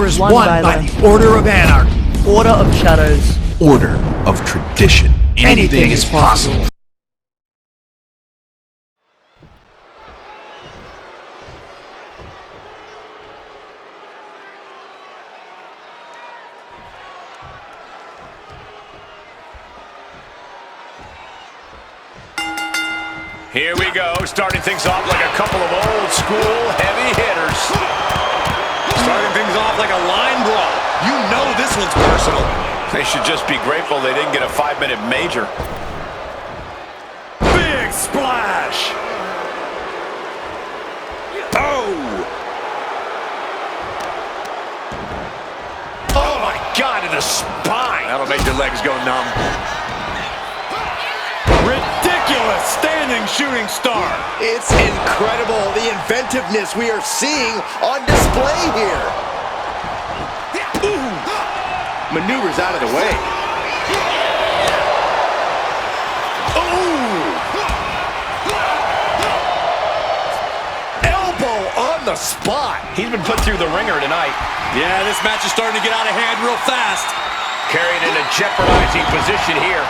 is won by the Order of Anarchy. Order of Shadows. Order of tradition. Anything is possible. Here we go, starting things off like a couple of old school heavy hitters. Starting things off like a line brawl. You know this one's personal. They should just be grateful they didn't get a 5-minute major. Big splash. Oh. Oh my God, to the spine. That'll make your legs go numb. Ridiculous standing shooting star. It's incredible, the inventiveness we are seeing on display here. Ooh. Maneuvers out of the way. Ooh. Elbow on the spot. He's been put through the ringer tonight. Yeah, this match is starting to get out of hand real fast. Carried in a jeopardizing position here.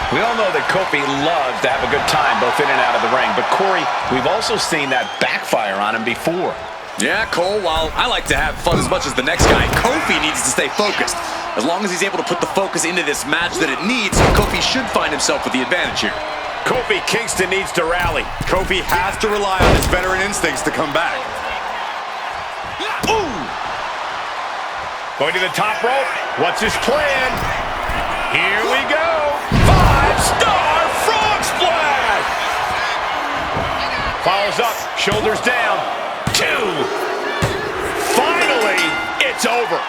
We all know that Kofi loves to have a good time both in and out of the ring, but Corey, we've also seen that backfire on him before. Yeah, Cole, while I like to have fun as much as the next guy, Kofi needs to stay focused. As long as he's able to put the focus into this match that it needs, Kofi should find himself with the advantage here. Kofi Kingston needs to rally. Kofi has to rely on his veteran instincts to come back. Ooh! Going to the top rope. What's his plan? Here we go. 5-star frog splash. Follows up, shoulders down. 2. Finally, it's over.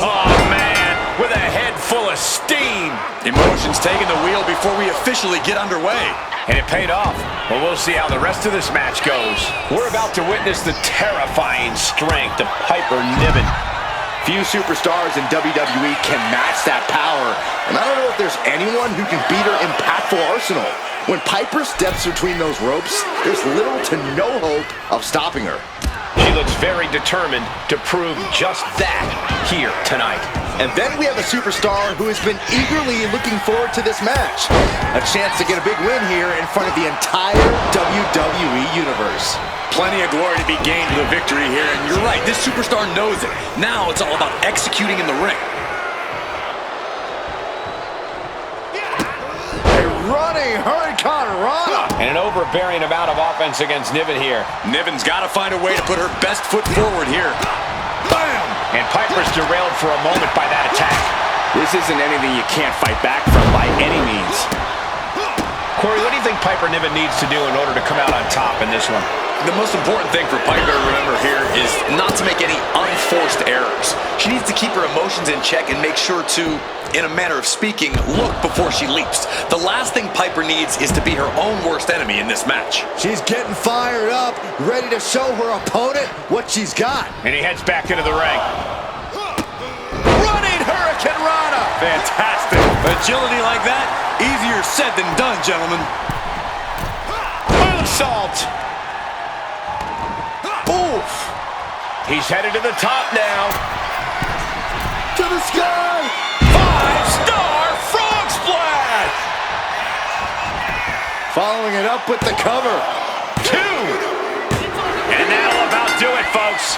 Oh, man, with a head full of steam. Emotions taking the wheel before we officially get underway. And it paid off. Well, we'll see how the rest of this match goes. We're about to witness the terrifying strength of Piper Niven. Few superstars in WWE can match that power, and I don't know if there's anyone who can beat her impactful arsenal. When Piper steps between those ropes, there's little to no hope of stopping her. She looks very determined to prove just that here tonight. And then we have a superstar who has been eagerly looking forward to this match. A chance to get a big win here in front of the entire WWE Universe. Plenty of glory to be gained with a victory here, and you're right, this superstar knows it. Now it's all about executing in the ring. A running Hurricane Rana. And an overbearing amount of offense against Niven here. Niven's got to find a way to put her best foot forward here. Bam! And Piper's derailed for a moment by that attack. This isn't anything you can't fight back from by any means. Corey, what do you think Piper Niven needs to do in order to come out on top in this one? The most important thing for Piper to remember here is not to make any unforced errors. She needs to keep her emotions in check and make sure to, in a manner of speaking, look before she leaps. The last thing Piper needs is to be her own worst enemy in this match. She's getting fired up, ready to show her opponent what she's got. And he heads back into the ring. Running Hurricane Rana. Fantastic. Agility like that, easier said than done, gentlemen. Moonsault. Oof. He's headed to the top now. To the sky. 5-star frog splash. Following it up with the cover. 2. And that'll about do it, folks.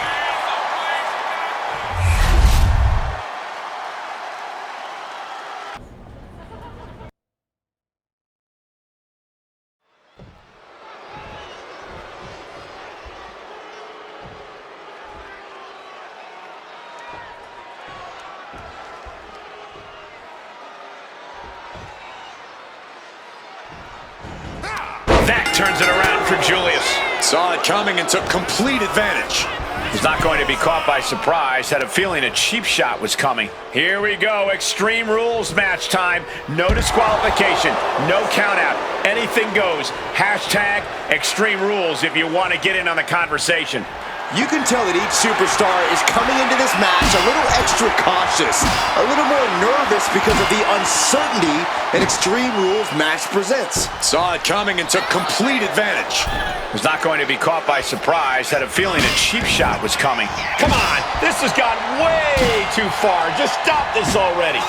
That turns it around for Julius. Saw it coming and took complete advantage. He's not going to be caught by surprise. Had a feeling a cheap shot was coming. Here we go. Extreme Rules match time. No disqualification. No count out. Anything goes. Hashtag Extreme Rules if you want to get in on the conversation. You can tell that each superstar is coming into this match a little extra cautious, a little more nervous because of the uncertainty an Extreme Rules match presents. Saw it coming and took complete advantage. Was not going to be caught by surprise. Had a feeling a cheap shot was coming. Come on, this has gone way too far. Just stop this already.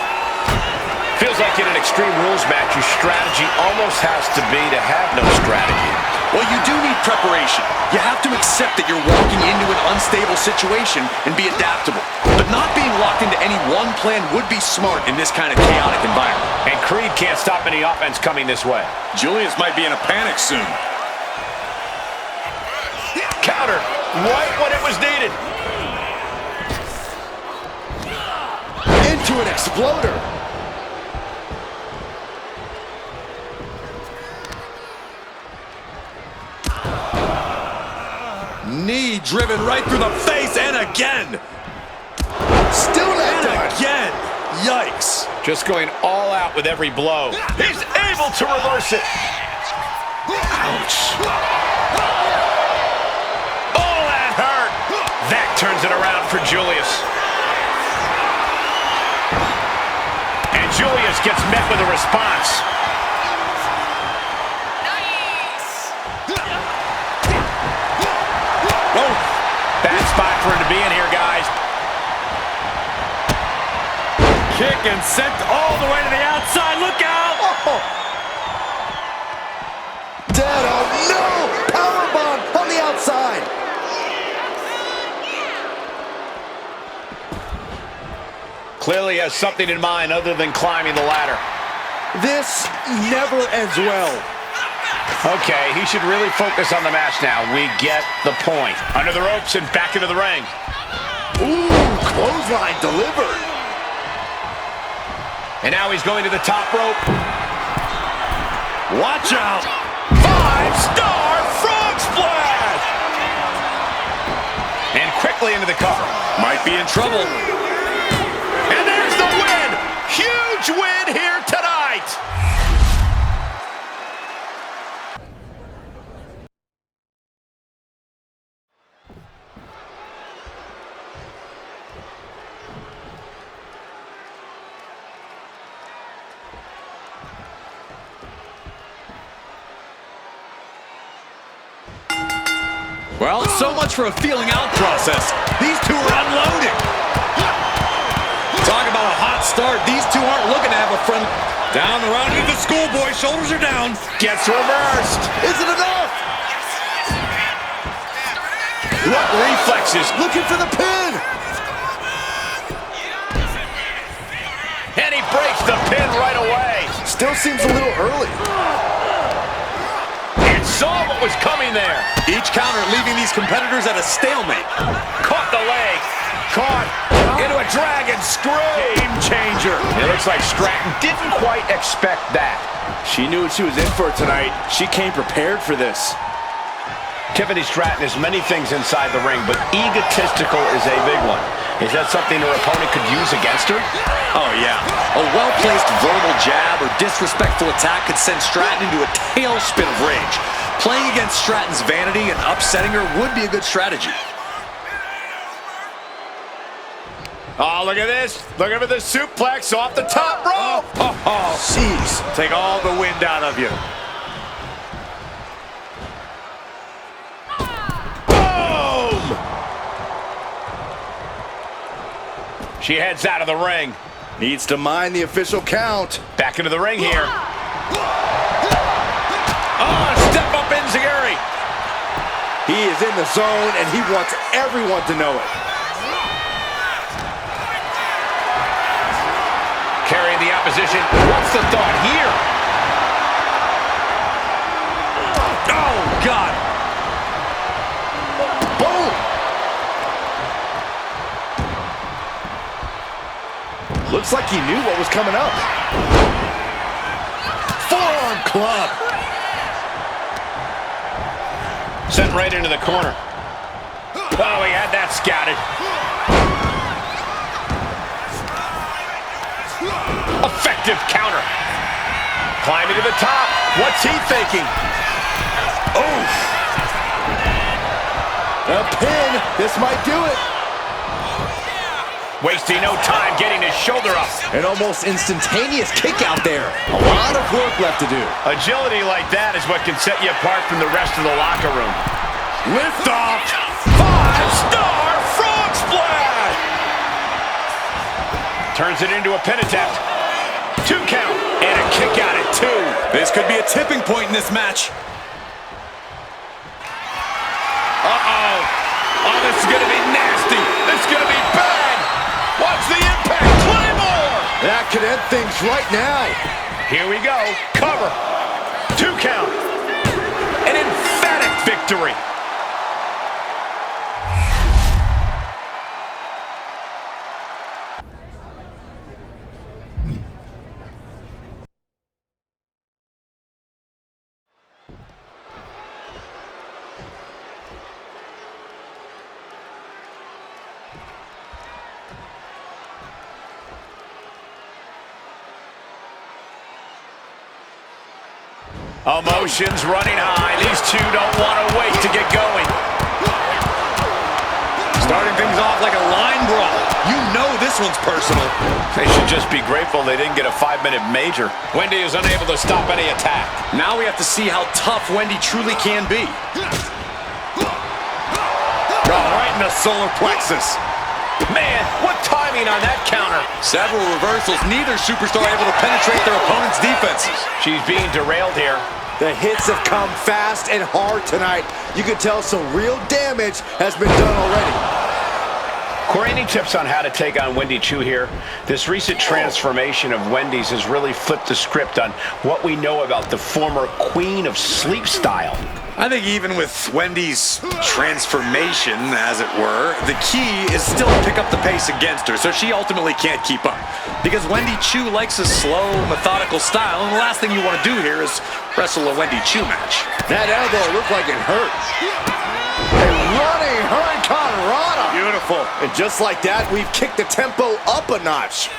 Feels like in an Extreme Rules match, your strategy almost has to be to have no strategy. Well, you do need preparation. You have to accept that you're walking into an unstable situation and be adaptable. But not being locked into any one plan would be smart in this kind of chaotic environment. And Creed can't stop any offense coming this way. Julius might be in a panic soon. Counter, right when it was needed. Into an exploder. Knee driven right through the face, and again. Still not done. Again. Yikes. Just going all out with every blow. He's able to reverse it. Ouch. Oh, that hurt. That turns it around for Julius. And Julius gets met with a response. Bad spot for him to be in here, guys. Kick and sent all the way to the outside. Look out! Oh. Dead, oh no! Powerbomb on the outside. Clearly has something in mind other than climbing the ladder. This never ends well. Okay, he should really focus on the match now. We get the point. Under the ropes and back into the ring. Ooh, clothesline delivered. And now he's going to the top rope. Watch out! 5-star frog splash! And quickly into the cover. Might be in trouble. And there's the win! Huge win here tonight! Well, so much for a feeling out process. These two are unloading. Talk about a hot start. These two aren't looking to have a friend. Down the round into the schoolboy. Shoulders are down. Gets reversed. Is it enough? What reflexes. Looking for the pin. And he breaks the pin right away. Still seems a little early. And saw what was coming there. Each counter leaving these competitors at a stalemate. Caught the leg. Caught into a dragon screw. Game changer. It looks like Stratton didn't quite expect that. She knew what she was in for tonight. She came prepared for this. Tiffany Stratton is many things inside the ring, but egotistical is a big one. Is that something her opponent could use against her? Oh, yeah. A well-placed verbal jab or disrespectful attack could send Stratton into a tailspin of rage. Playing against Stratton's vanity and upsetting her would be a good strategy. Oh, look at this. Look at the suplex off the top rope. Oh, jeez. Take all the wind out of you. Boom! She heads out of the ring. Needs to mind the official count. Back into the ring here. Oh, step up enziguri. He is in the zone, and he wants everyone to know it. Carrying the opposition. What's the thought here? Oh, God. Boom. Looks like he knew what was coming up. Forearm club. Sent right into the corner. Oh, he had that scouted. Effective counter. Climbing to the top. What's he thinking? Oh. A pin. This might do it. Wasting no time getting his shoulder up. An almost instantaneous kick out there. A lot of work left to do. Agility like that is what can set you apart from the rest of the locker room. Lift off. 5-star frog splash. Turns it into a pin attempt. 2 count and a kick out at 2. This could be a tipping point in this match. Uh-oh. Oh, this is going to be nasty. This is going to be bad. Watch the impact. Claymore. That could end things right now. Here we go. Cover. 2 count. An emphatic victory. Emotions running high. These two don't want to wait to get going. Starting things off like a line brawl. You know this one's personal. They should just be grateful they didn't get a 5-minute major. Wendy is unable to stop any attack. Now we have to see how tough Wendy truly can be. Oh, right in the solar plexus. Man, what timing on that counter. Several reversals, neither superstar able to penetrate their opponent's defenses. She's being derailed here. The hits have come fast and hard tonight. You can tell some real damage has been done already. Corey, any tips on how to take on Wendy Choo here? This recent transformation of Wendy's has really flipped the script on what we know about the former queen of sleep style. I think even with Wendy's transformation, as it were, the key is still to pick up the pace against her, so she ultimately can't keep up. Because Wendy Choo likes a slow, methodical style, and the last thing you want to do here is wrestle a Wendy Choo match. That elbow looked like it hurt. A running Hurricane Rana. Beautiful. And just like that, we've kicked the tempo up a notch.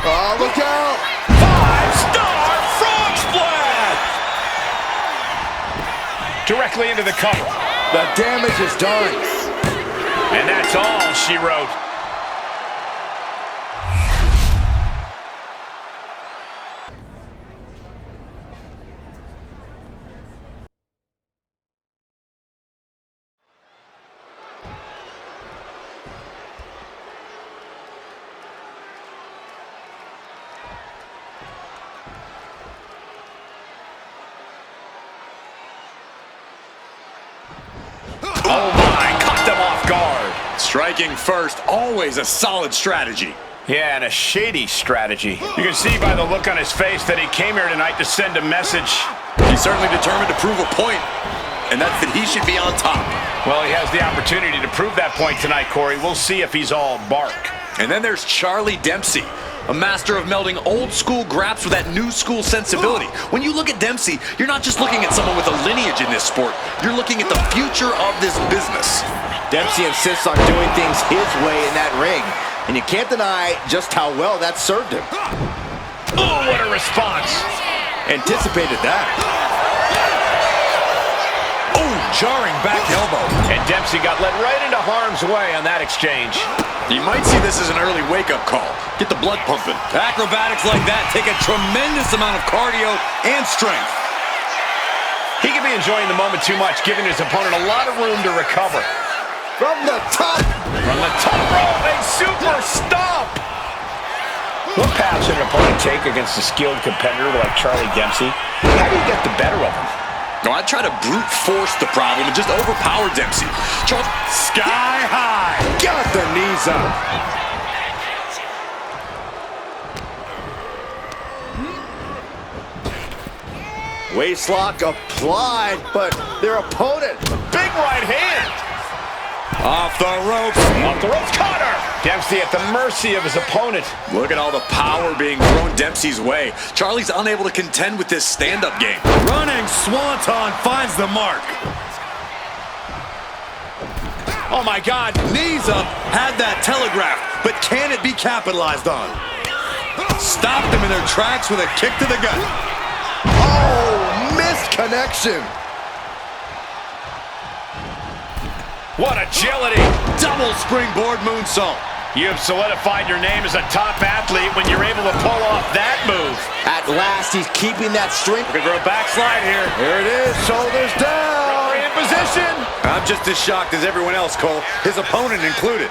Oh, look out. 5-star frog splash! Directly into the cover. The damage is done. And that's all she wrote. Oh my, caught them off guard. Striking first, always a solid strategy. Yeah, and a shady strategy. You can see by the look on his face that he came here tonight to send a message. He's certainly determined to prove a point, and that's that he should be on top. Well, he has the opportunity to prove that point tonight, Corey. We'll see if he's all bark. And then there's Charlie Dempsey, a master of melding old school graps with that new school sensibility. When you look at Dempsey, you're not just looking at someone with a lineage in this sport. You're looking at the future of this business. Dempsey insists on doing things his way in that ring, and you can't deny just how well that served him. Oh, what a response. Anticipated that. Oh, jarring back elbow. And Dempsey got led right into harm's way on that exchange. You might see this as an early wake-up call. Get the blood pumping. Acrobatics like that take a tremendous amount of cardio and strength. He could be enjoying the moment too much, giving his opponent a lot of room to recover. From the top. From the top rope, a super stomp. What path should an opponent take against a skilled competitor like Charlie Dempsey? How do you get the better of him? No, I try to brute force the problem and just overpower Dempsey. Sky high. Got the knees up. Waistlock applied, but their opponent. Big right hand. Off the ropes. Off the ropes, Connor. Dempsey at the mercy of his opponent. Look at all the power being thrown Dempsey's way. Charlie's unable to contend with this stand-up game. Running Swanton finds the mark. Oh my God, knees up, had that telegraphed, but can it be capitalized on? Stopped them in their tracks with a kick to the gut. Oh, missed connection. What agility. Double springboard moonsault. You have solidified your name as a top athlete when you're able to pull off that move. At last, he's keeping that strength. Looking for a backslide here. Here it is, shoulders down. In position. I'm just as shocked as everyone else, Cole, his opponent included.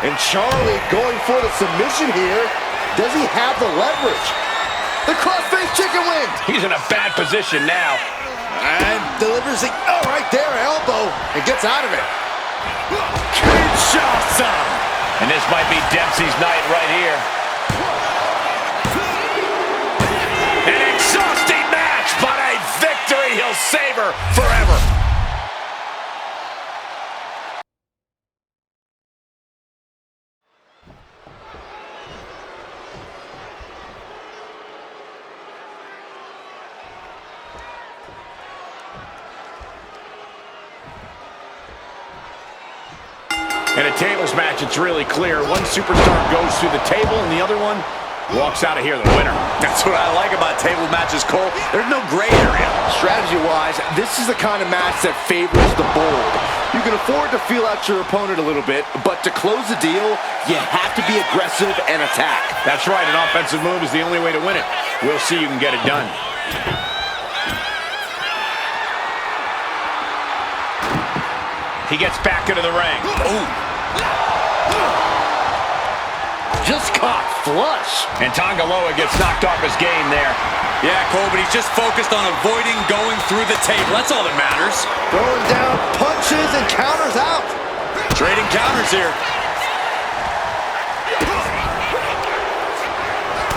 And Charlie going for the submission here. Does he have the leverage? The crossface chicken wing. He's in a bad position now. And delivers it, oh, right there, elbow, and gets out of it. Kinshasa! And this might be Dempsey's night right here. An exhausting match, but a victory he'll savor forever. In a tables match, it's really clear. One superstar goes through the table, and the other one walks out of here the winner. That's what I like about table matches, Cole. There's no gray area. Strategy-wise, this is the kind of match that favors the bold. You can afford to feel out your opponent a little bit, but to close the deal, you have to be aggressive and attack. That's right, an offensive move is the only way to win it. We'll see you can get it done. He gets back into the ring. Ooh. Just caught flush. And Tongaloa gets knocked off his game there. Yeah, Cole, but he's just focused on avoiding going through the table. That's all that matters. Throwing down punches and counters out. Trading counters here.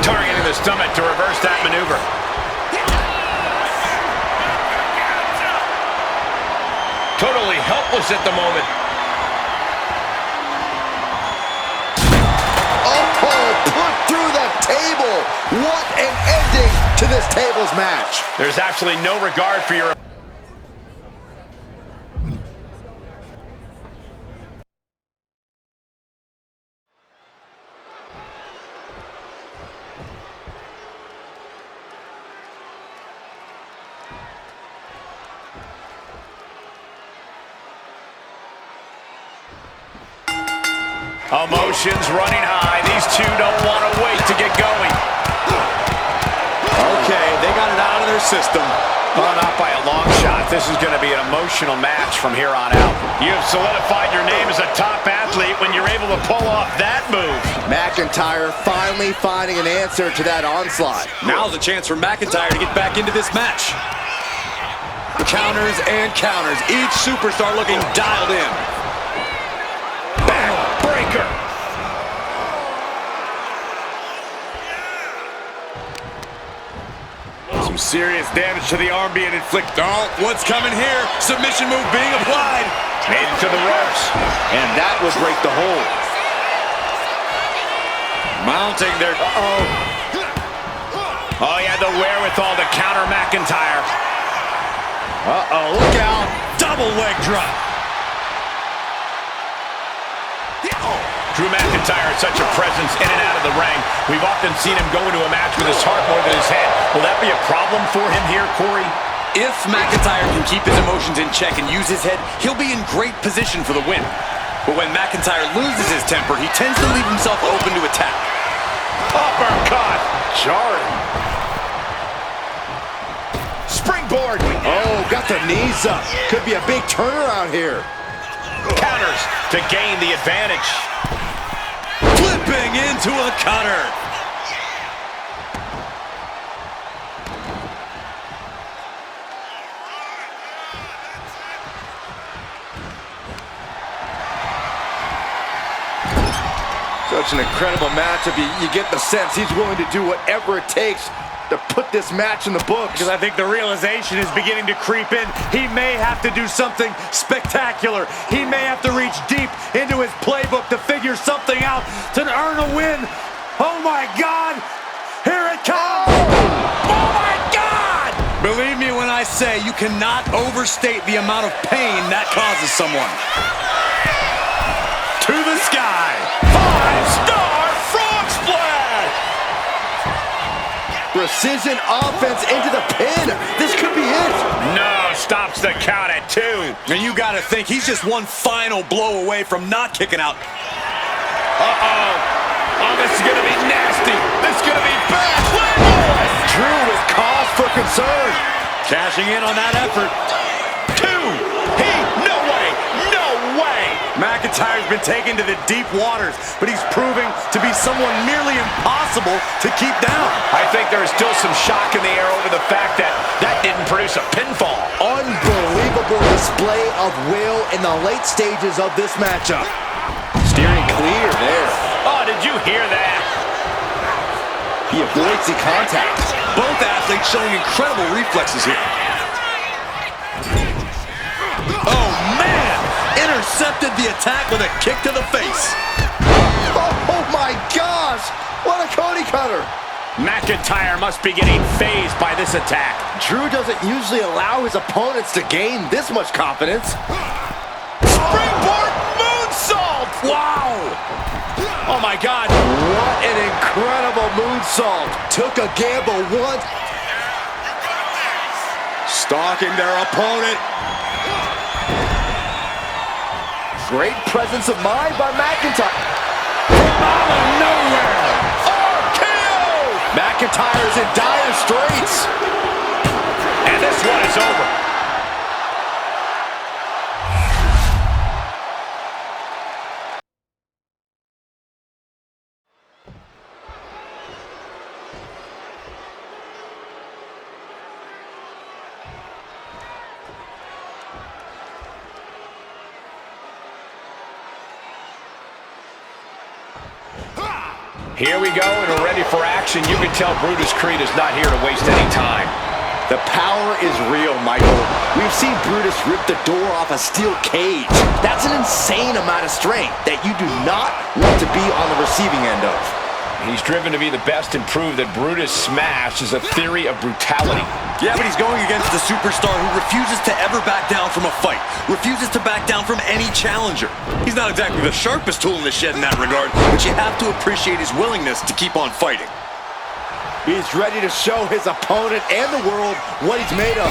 Targeting the stomach to reverse that maneuver. Totally helpless at the moment. Oh, put through the table. What an ending to this tables match. There's absolutely no regard for your... Emotions running high. These two don't want to wait to get going. Okay, they got it out of their system. Well, not by a long shot. This is going to be an emotional match from here on out. You have solidified your name as a top athlete when you're able to pull off that move. McIntyre finally finding an answer to that onslaught. Now's a chance for McIntyre to get back into this match. Counters and counters. Each superstar looking dialed in. Backbreaker. Some serious damage to the arm being inflicted. Oh, what's coming here? Submission move being applied. Made it to the ropes. And that would break the hold. Mounting their... Oh, he had the wherewithal to counter McIntyre. Look out. Double leg drop. Drew McIntyre is such a presence in and out of the ring. We've often seen him go into a match with his heart more than his head. Will that be a problem for him here, Corey? If McIntyre can keep his emotions in check and use his head, he'll be in great position for the win. But when McIntyre loses his temper, he tends to leave himself open to attack. Uppercut. Jarring. Springboard. Oh, got the knees up. Could be a big turnaround here. Counters to gain the advantage. Flipping into a cutter. Such an incredible matchup. You get the sense he's willing to do whatever it takes to put this match in the books. Because I think the realization is beginning to creep in. He may have to do something spectacular. He may have to reach deep into his playbook to figure something out to earn a win. Oh my God! Here it comes! Oh my God! Believe me when I say you cannot overstate the amount of pain that causes someone. To the sky. 5-star frog splash. Precision offense into the pin. This could be it. No, stops the count at 2. And you got to think he's just one final blow away from not kicking out. Uh-oh. Oh, this is going to be nasty. This is going to be bad. Drew with cause for concern. Cashing in on that effort. 2. No way. No way. McIntyre's been taken to the deep waters, but he's proving to be someone nearly impossible to keep down. I think there is still some shock in the air over the fact that that didn't produce a pinfall. Unbelievable display of will in the late stages of this matchup. Steering clear there. Oh, did you hear that? He avoids the contact. Both athletes showing incredible reflexes here. Oh, man! Intercepted the attack with a kick to the face. Oh my gosh! What a Cody cutter! McIntyre must be getting phased by this attack. Drew doesn't usually allow his opponents to gain this much confidence. Springboard moonsault! Wow! Oh my God! What an incredible moonsault! Took a gamble once. Stalking their opponent. Great presence of mind by McIntyre. Out of nowhere! RKO! McIntyre's in dire straits. And this one is over. Here we go, and we're ready for action. You can tell Brutus Creed is not here to waste any time. The power is real, Michael. We've seen Brutus rip the door off a steel cage. That's an insane amount of strength that you do not want to be on the receiving end of. He's driven to be the best and prove that Brutus Smash is a theory of brutality. Yeah, but he's going against the superstar who refuses to ever back down from a fight, refuses to back down from any challenger. He's not exactly the sharpest tool in the shed in that regard, but you have to appreciate his willingness to keep on fighting. He's ready to show his opponent and the world what he's made of.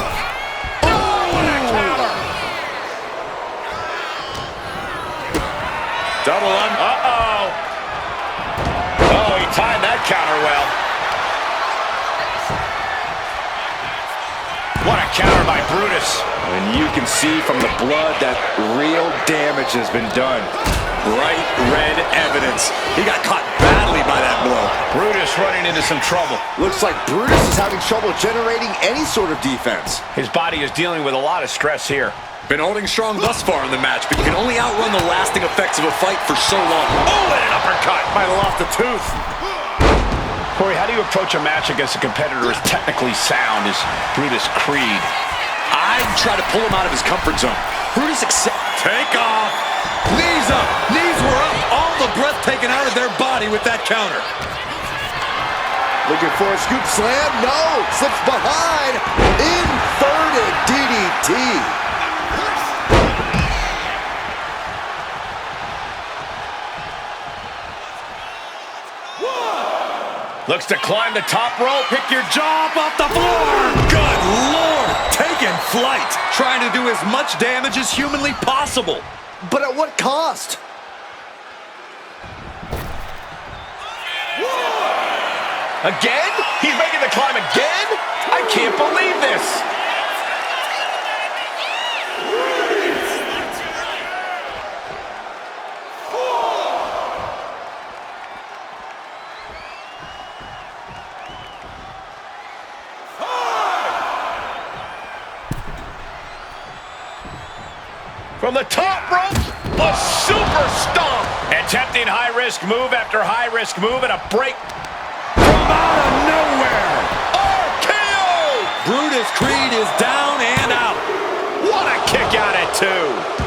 Oh, what a counter! Double on. Uh-oh. Oh, he timed that counter well. What a counter by Brutus. And you can see from the blood that real damage has been done. Bright red evidence. He got caught badly by that blow. Brutus running into some trouble. Looks like Brutus is having trouble generating any sort of defense. His body is dealing with a lot of stress here. Been holding strong thus far in the match, but you can only outrun the lasting effects of a fight for so long. Oh, and an uppercut. Might have lost a tooth. Corey, how do you approach a match against a competitor as technically sound as Brutus Creed? I'd try to pull him out of his comfort zone. Brutus take off. Knees up. Knees were up. All the breath taken out of their body with that counter. Looking for a scoop slam. No. Slips behind. Inverted DDT. Looks to climb the top rope. Pick your jaw up off the floor. Good Lord. Taking flight. Trying to do as much damage as humanly possible. But at what cost? Again? He's making the climb again? I can't believe this. From the top rope, a super stomp. Attempting high-risk move after high-risk move and a break from out of nowhere. RKO! Brutus Creed is down and out. What a kick out at 2.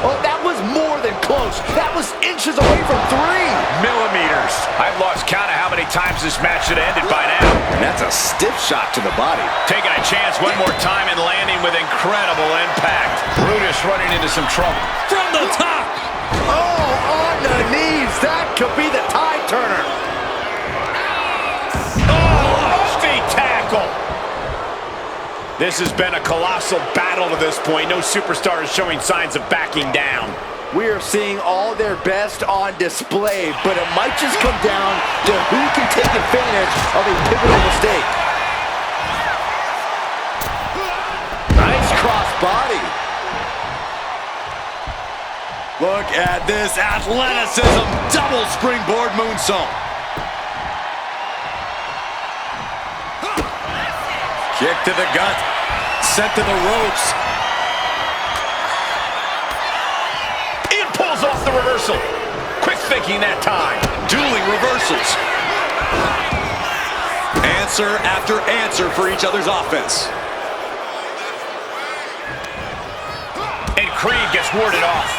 Oh, that was more than close. close. That was inches away from 3 millimeters. I've lost count of how many times this match should have ended by now. And that's a stiff shot to the body. Taking a chance one more time and landing with incredible impact. Brutus running into some trouble. From the top. Oh, on the knees. That could be the tide turner. Oh, feet tackle. This has been a colossal battle to this point. No superstar is showing signs of backing down. We are seeing all their best on display, but it might just come down to who can take advantage of a pivotal mistake. Nice cross body. Look at this athleticism. Double springboard moonsault. Kick to the gut. Sent to the ropes. Ian pulls off the reversal. Quick thinking that time. Dueling reversals. Answer after answer for each other's offense. And Creed gets warded off.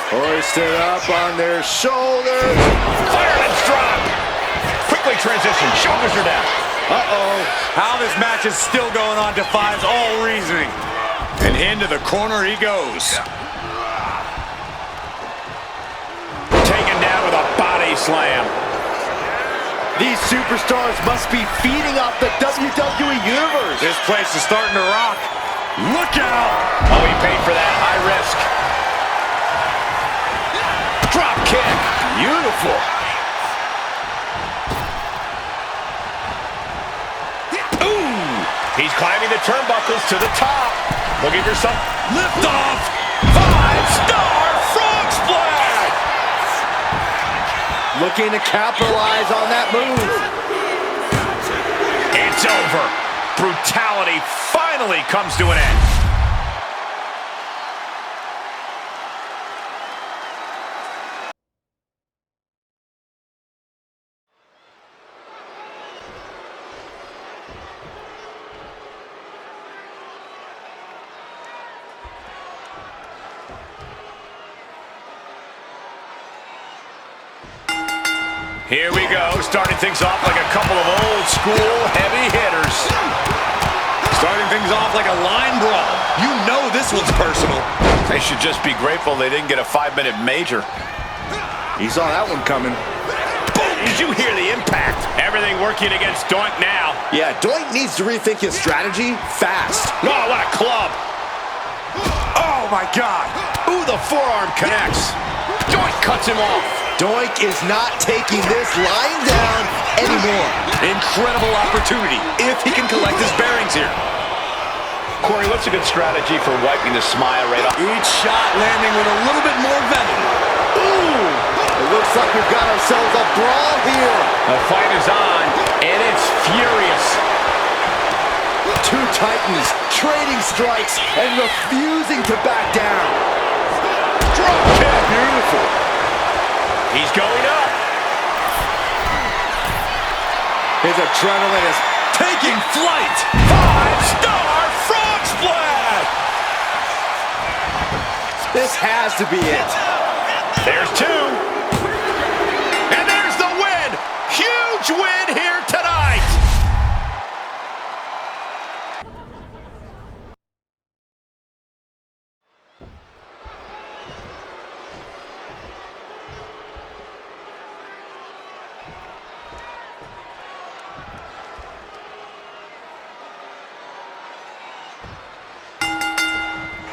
Hoisted up on their shoulders. Fireman's drop. Quickly transition. Shoulders are down. Uh-oh. How this match is still going on defies all reasoning. And into the corner he goes. Taken down with a body slam. These superstars must be feeding off the WWE Universe. This place is starting to rock. Look out! Oh, he paid for that. High risk. Drop kick. Beautiful. He's climbing the turnbuckles to the top. Looking for some Lift off! 5-star frog splash. Looking to capitalize on that move. It's over. Brutality finally comes to an end. Here we go, starting things off like a couple of old school heavy hitters. Starting things off like a line brawl. You know this one's personal. They should just be grateful they didn't get a 5-minute major. He saw that one coming. Boom! Did you hear the impact? Everything working against Doink now. Yeah, Doink needs to rethink his strategy fast. Oh, what a club. Oh, my God. Ooh, the forearm connects. Doink cuts him off. Doink is not taking this lying down anymore. Incredible opportunity if he can collect his bearings here. Corey, what's a good strategy for wiping the smile right off? Each shot landing with a little bit more venom. Ooh! It looks like we've got ourselves a brawl here. The fight is on, and it's furious. Two titans trading strikes and refusing to back down. Drop kick. Beautiful. He's going up. His adrenaline is Taking flight. 5-star frog splash. This has to be it. There's 2. And there's the win. Huge win here tonight.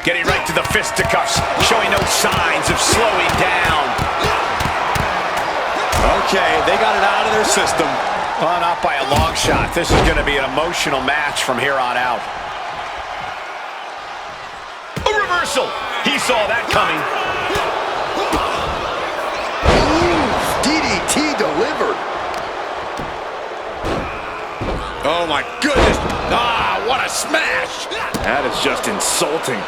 Getting right to the fisticuffs, showing no signs of slowing down. Okay, they got it out of their system. Well, not by a long shot. This is going to be an emotional match from here on out. A reversal. He saw that coming. Ooh, DDT delivered. Oh my goodness. Ah, what a smash. That is just insulting.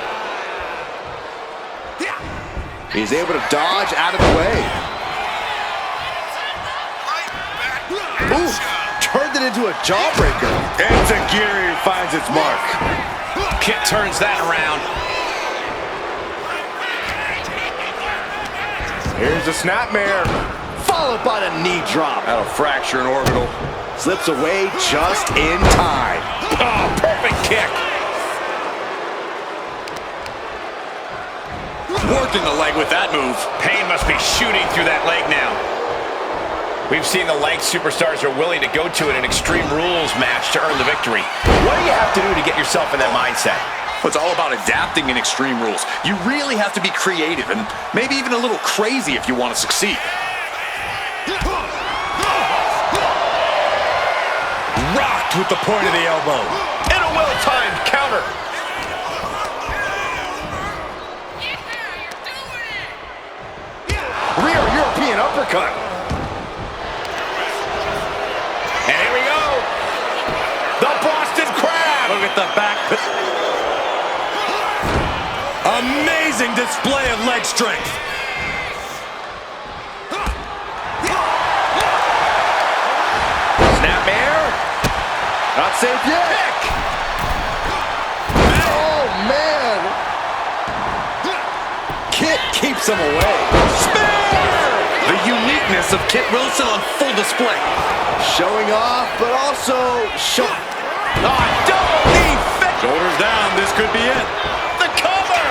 He's able to dodge out of the way. Ooh, turned it into a jawbreaker. Enziguri finds its mark. Kick turns that around. Here's the snapmare, followed by the knee drop. That'll fracture an orbital. Slips away just in time. Oh, perfect kick. Working the leg with that move. Pain must be shooting through that leg now. We've seen the length superstars are willing to go to in an Extreme Rules match to earn the victory. What do you have to do to get yourself in that mindset? It's all about adapting in Extreme Rules. You really have to be creative and maybe even a little crazy if you want to succeed. Rocked with the point of the elbow. And a well-timed counter. Rear European uppercut. And here we go. The Boston Crab. Look at the back. Amazing display of leg strength. Snapmare. Not safe yet. Kick. Oh, man. Kit keeps him away. The uniqueness of Kit Wilson on full display. Showing off, but also Double knee fit. Shoulders down, this could be it. The cover.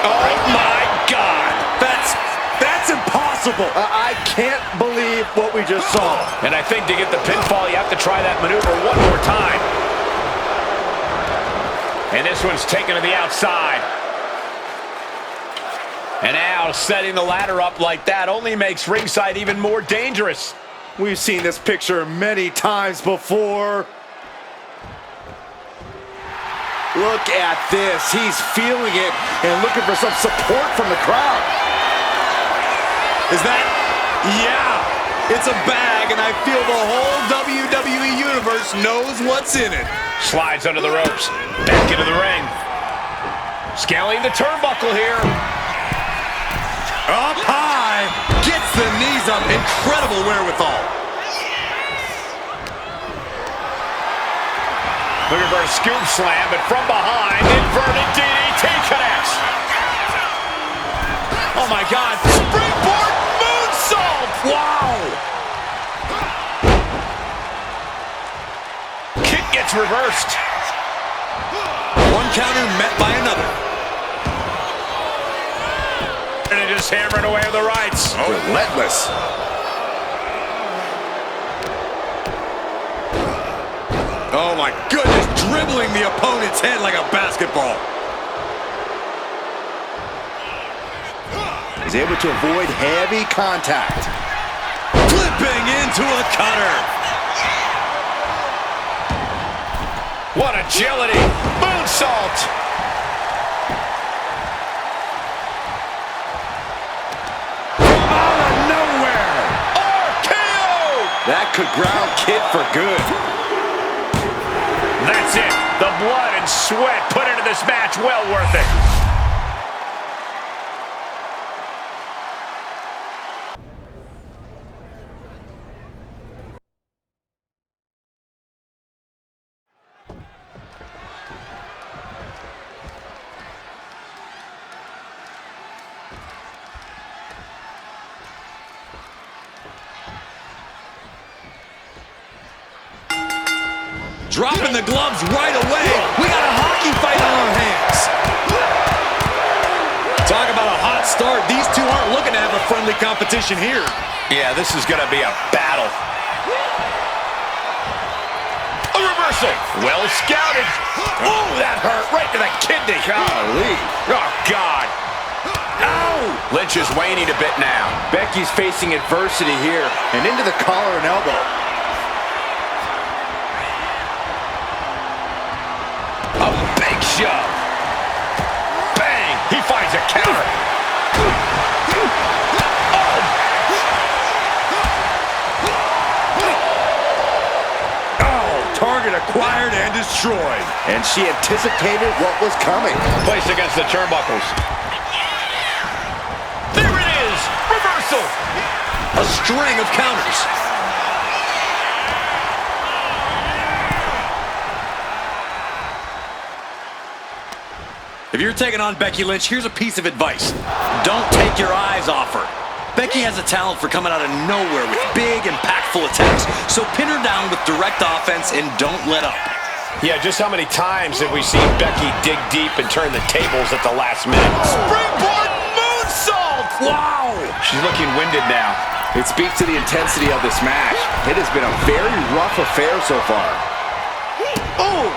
Oh, my God. That's impossible. I can't believe what we just saw. And I think to get the pinfall, you have to try that maneuver one more time. And this one's taken to the outside. And now setting the ladder up like that only makes ringside even more dangerous. We've seen this picture many times before. Look at this. He's feeling it and looking for some support from the crowd. Is that? Yeah. It's a bag, and I feel the whole WWE Universe knows what's in it. Slides under the ropes. Back into the ring. Scaling the turnbuckle here. Up high. Gets the knees up. Incredible wherewithal. Looking for a scoop slam, but from behind, inverted DDT connects. Oh my God, springboard moonsault! Wow! Kick gets reversed. One counter met by another. And it just hammered away with the rights. Relentless. Oh my goodness, dribbling the opponent's head like a basketball. He's able to avoid heavy contact. Flipping into a cutter. What agility! Moonsault! From out of nowhere. RKO! That could ground Kit for good. That's it. The blood and sweat put into this match, well worth it. Dropping the gloves right away. We got a hockey fight on our hands. Talk about a hot start. These two aren't looking to have a friendly competition here. Yeah, this is going to be a battle. A reversal. Well scouted. Oh, that hurt right to the kidney. Golly. Oh, God. Ow! Lynch is waning a bit now. Becky's facing adversity here and into the collar and elbow. A big shove. Bang! He finds a counter. Oh, target acquired and destroyed. And she anticipated what was coming. Placed against the turnbuckles. There it is! Reversal! A string of counters. If you're taking on Becky Lynch, here's a piece of advice. Don't take your eyes off her. Becky has a talent for coming out of nowhere with big, impactful attacks. So pin her down with direct offense and don't let up. Yeah, just how many times have we seen Becky dig deep and turn the tables at the last minute? Springboard moonsault! Wow! She's looking winded now. It speaks to the intensity of this match. It has been a very rough affair so far. Oh!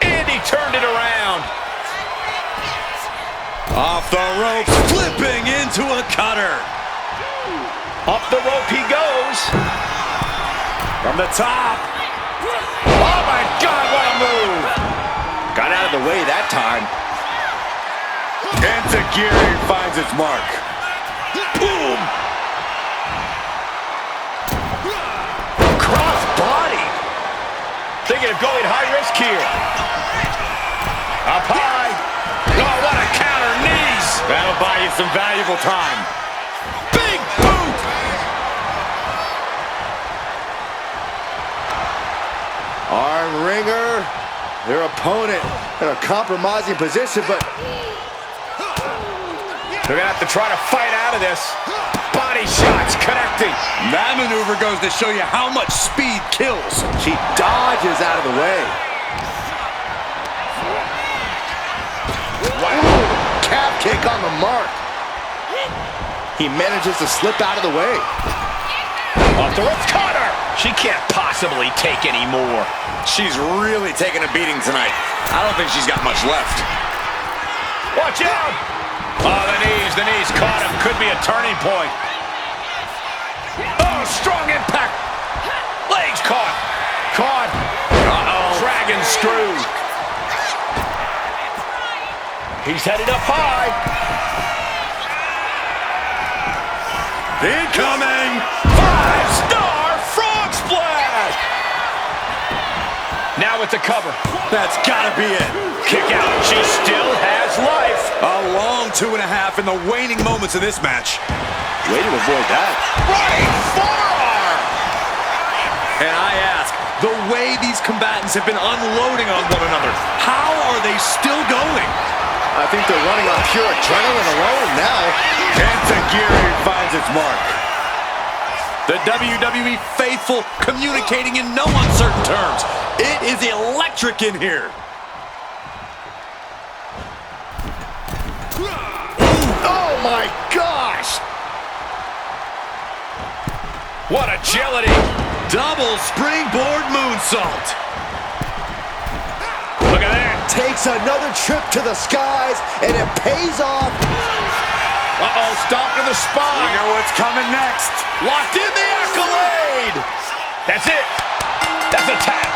And he turned it around. Off the ropes, flipping into a cutter. Up the rope he goes. From the top. Oh my God, what a move! Got out of the way that time. Enziguri finds its mark. Boom! Cross body. Thinking of going high risk here. Up high. Oh, what a counter, knees. That'll buy you some valuable time. Big boot! Arm wringer. Their opponent in a compromising position, but They're going to have to try to fight out of this. Body shots connecting. That maneuver goes to show you how much speed kills. she dodges out of the way. Ooh, calf kick on the mark. He manages to slip out of the way. Off the ropes, caught her. She can't possibly take any more. She's really taking a beating tonight. I don't think she's got much left. Watch out. Oh, the knees caught him. Could be a turning point. Oh, strong impact. Legs caught. Caught. Uh-oh. Dragon screw. He's headed up high. Incoming! 5-star frog splash. Now with the cover. That's gotta be it. Kick out. She still has life. A long 2.5 in the waning moments of this match. Way to avoid that. Right forearm. And I ask, the way these combatants have been unloading on one another, how are they still going? I think they're running on pure adrenaline alone now. Enziguri finds its mark. The WWE faithful communicating in no uncertain terms. It is electric in here. Oh my gosh! What agility. Double springboard moonsault. Look at that. Takes another trip to the skies, and it pays off. Uh-oh, stomp to the You spine. know what's coming next. Locked in the accolade. That's it. That's a tap.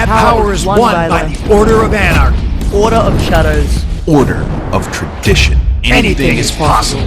Power is won by the Order of Anarchy. Order of Shadows. Order of Tradition. Anything is possible.